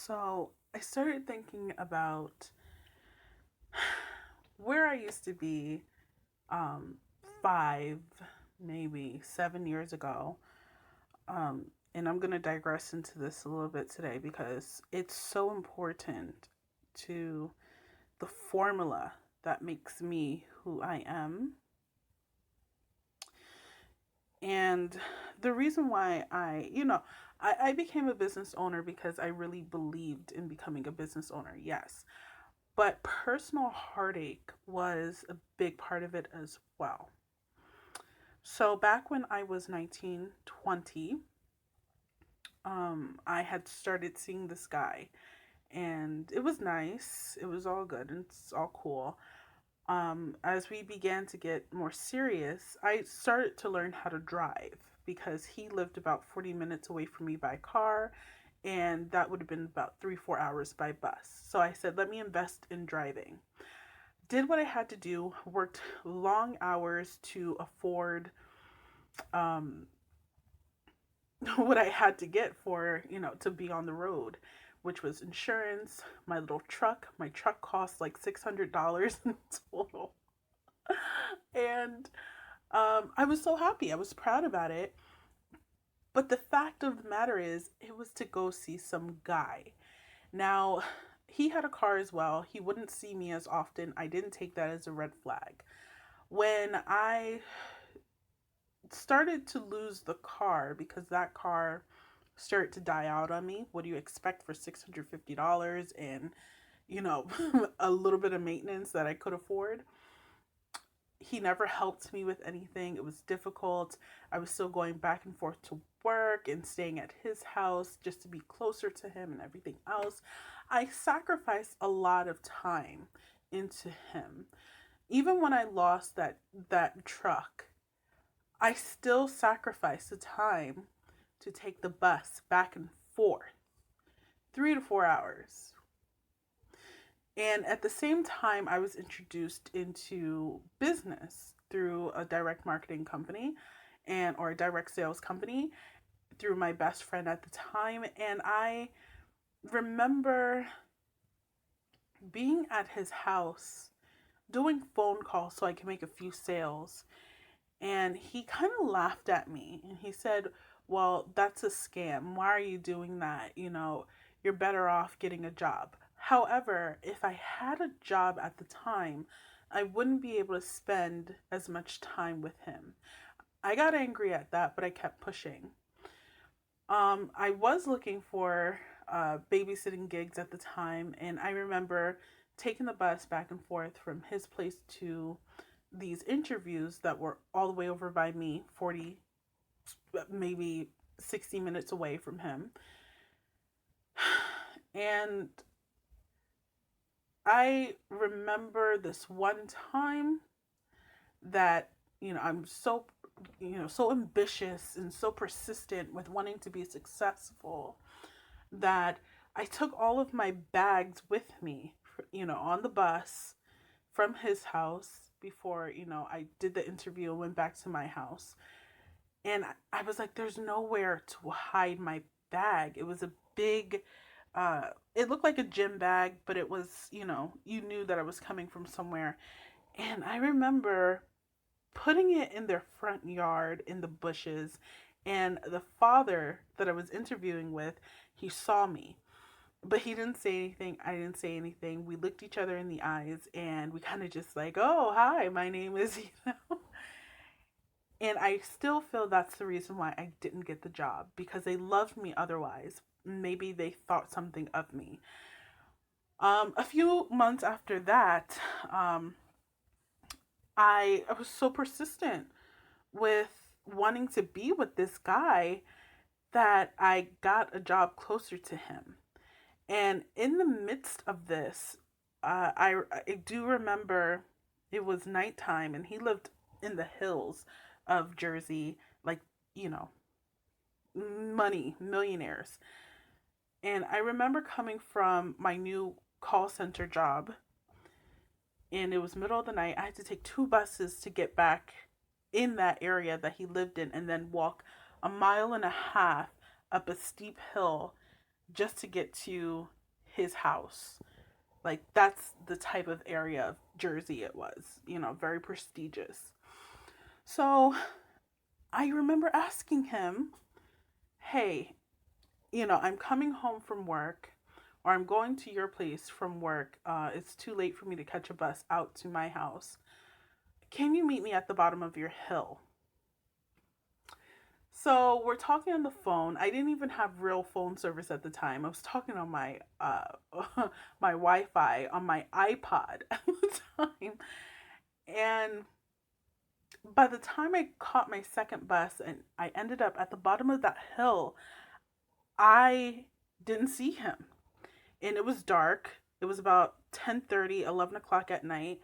So I started thinking about where I used to be um, 5, maybe 7 years ago. And I'm going to digress into this a little bit today because it's so important to the formula that makes me who I am. And the reason why I became a business owner because I really believed in becoming a business owner, yes. But personal heartache was a big part of it as well. So back when I was 19, 20, I had started seeing this guy and it was nice. It was all good and it's all cool. As we began to get more serious, I started to learn how to drive because he lived about 40 minutes away from me by car, and that would have been about 3, 4 hours by bus. So I said, let me invest in driving. Did what I had to do, worked long hours to afford um, what I had to get for, to be on the road, which was insurance, my little truck. My truck cost like $600 in total. And I was so happy. I was proud about it. But the fact of the matter is, it was to go see some guy. Now, he had a car as well. He wouldn't see me as often. I didn't take that as a red flag. When I started to lose the car because that car started to die out on me, what do you expect for $650 and, a little bit of maintenance that I could afford? He never helped me with anything. It was difficult. I was still going back and forth to work and staying at his house just to be closer to him and everything else. I sacrificed a lot of time into him. Even when I lost that truck, I still sacrificed the time to take the bus back and forth, 3 to 4 hours. And at the same time, I was introduced into business through a direct marketing company or a direct sales company through my best friend at the time. And I remember being at his house doing phone calls so I could make a few sales. And he kind of laughed at me and he said, well, that's a scam. Why are you doing that? You're better off getting a job. However, if I had a job at the time, I wouldn't be able to spend as much time with him. I got angry at that, but I kept pushing. I was looking for babysitting gigs at the time, and I remember taking the bus back and forth from his place to these interviews that were all the way over by me, 40, maybe 60 minutes away from him. And I remember this one time that, I'm so ambitious and so persistent with wanting to be successful that I took all of my bags with me, on the bus from his house before, I did the interview and went back to my house. And I was like, there's nowhere to hide my bag. It was a big, it looked like a gym bag, but it was, you knew that I was coming from somewhere. And I remember putting it in their front yard in the bushes. And the father that I was interviewing with, he saw me, but he didn't say anything. I didn't say anything. We looked each other in the eyes and we kind of just like, oh, hi, my name is, And I still feel that's the reason why I didn't get the job because they loved me otherwise. Maybe they thought something of me. A few months after that, I was so persistent with wanting to be with this guy that I got a job closer to him. And in the midst of this, I do remember it was nighttime and he lived in the hills of Jersey, like, you know, money, millionaires. And I remember coming from my new call center job and it was middle of the night. I had to take 2 buses to get back in that area that he lived in and then walk a mile and a half up a steep hill just to get to his house. Like, that's the type of area of Jersey it was, very prestigious. So I remember asking him, hey, I'm coming home from work, or I'm going to your place from work. It's too late for me to catch a bus out to my house. Can you meet me at the bottom of your hill? So we're talking on the phone. I didn't even have real phone service at the time. I was talking on my my Wi-Fi on my iPod at the time. And by the time I caught my second bus and I ended up at the bottom of that hill, I didn't see him. And it was dark. It was about 10:30, 11 o'clock at night.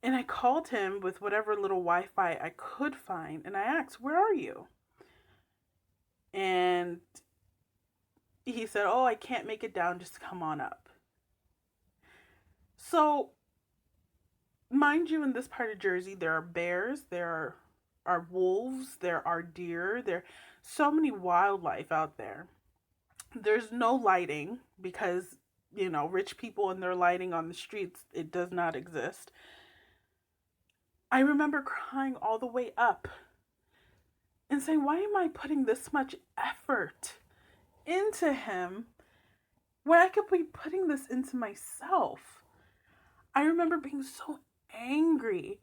And I called him with whatever little Wi-Fi I could find. And I asked, where are you? And he said, oh, I can't make it down. Just come on up. So, mind you, in this part of Jersey, there are bears, there are wolves, there are deer, there are so many wildlife out there. There's no lighting because, rich people and their lighting on the streets, it does not exist. I remember crying all the way up and saying, why am I putting this much effort into him when I could be putting this into myself? I remember being so angry.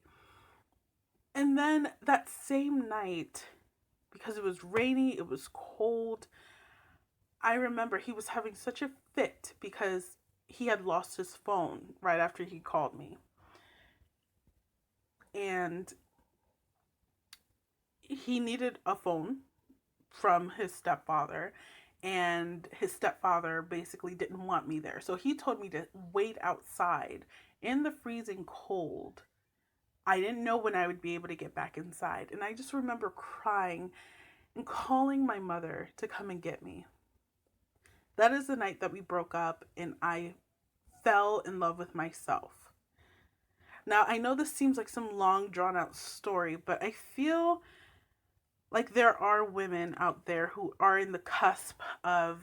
And then that same night, because it was rainy, it was cold, I remember he was having such a fit because he had lost his phone right after he called me. And he needed a phone from his stepfather, and his stepfather basically didn't want me there. So he told me to wait outside in the freezing cold. I didn't know when I would be able to get back inside. And I just remember crying and calling my mother to come and get me. That is the night that we broke up and I fell in love with myself. Now, I know this seems like some long drawn out story, but I feel like there are women out there who are in the cusp of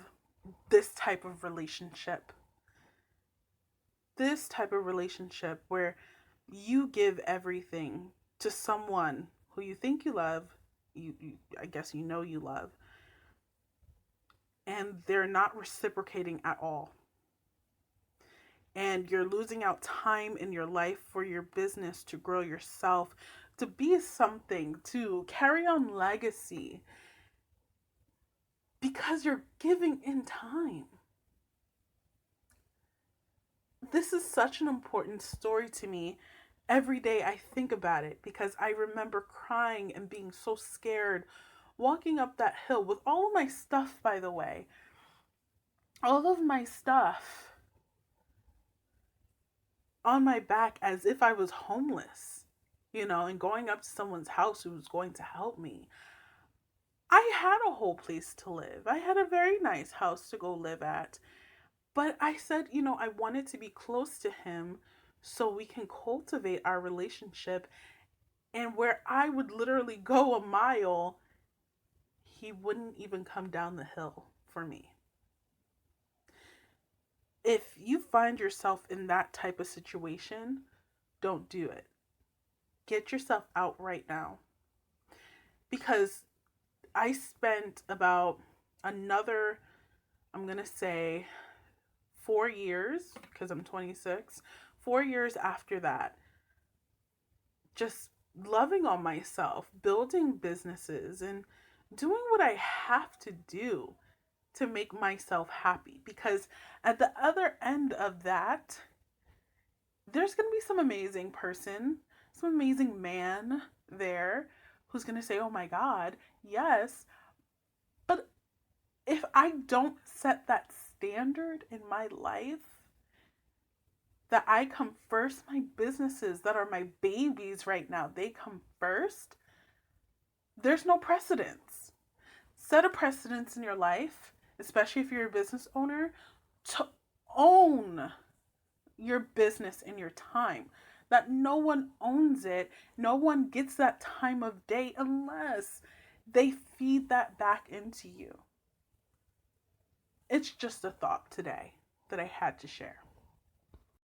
this type of relationship. This type of relationship where you give everything to someone who you think you love, I guess you love, and they're not reciprocating at all. And you're losing out time in your life for your business to grow yourself, to be something, to carry on legacy, because you're giving in time. This is such an important story to me. Every day I think about it because I remember crying and being so scared, walking up that hill with all of my stuff, by the way. All of my stuff on my back as if I was homeless, and going up to someone's house who was going to help me. I had a whole place to live. I had a very nice house to go live at. But I said, I wanted to be close to him so we can cultivate our relationship. And where I would literally go a mile, he wouldn't even come down the hill for me. If you find yourself in that type of situation, don't do it. Get yourself out right now. Because I spent about another, I'm going to say 4 years, because I'm 26, 4 years after that, just loving on myself, building businesses, and doing what I have to do to make myself happy. Because at the other end of that, there's going to be some amazing person, some amazing man there who's going to say, oh my God, yes. But if I don't set that standard in my life, that I come first, my businesses that are my babies right now, they come first, there's no precedence. Set a precedence in your life, especially if you're a business owner, to own your business and your time. That no one owns it. No one gets that time of day unless they feed that back into you. it's just a thought today that I had to share.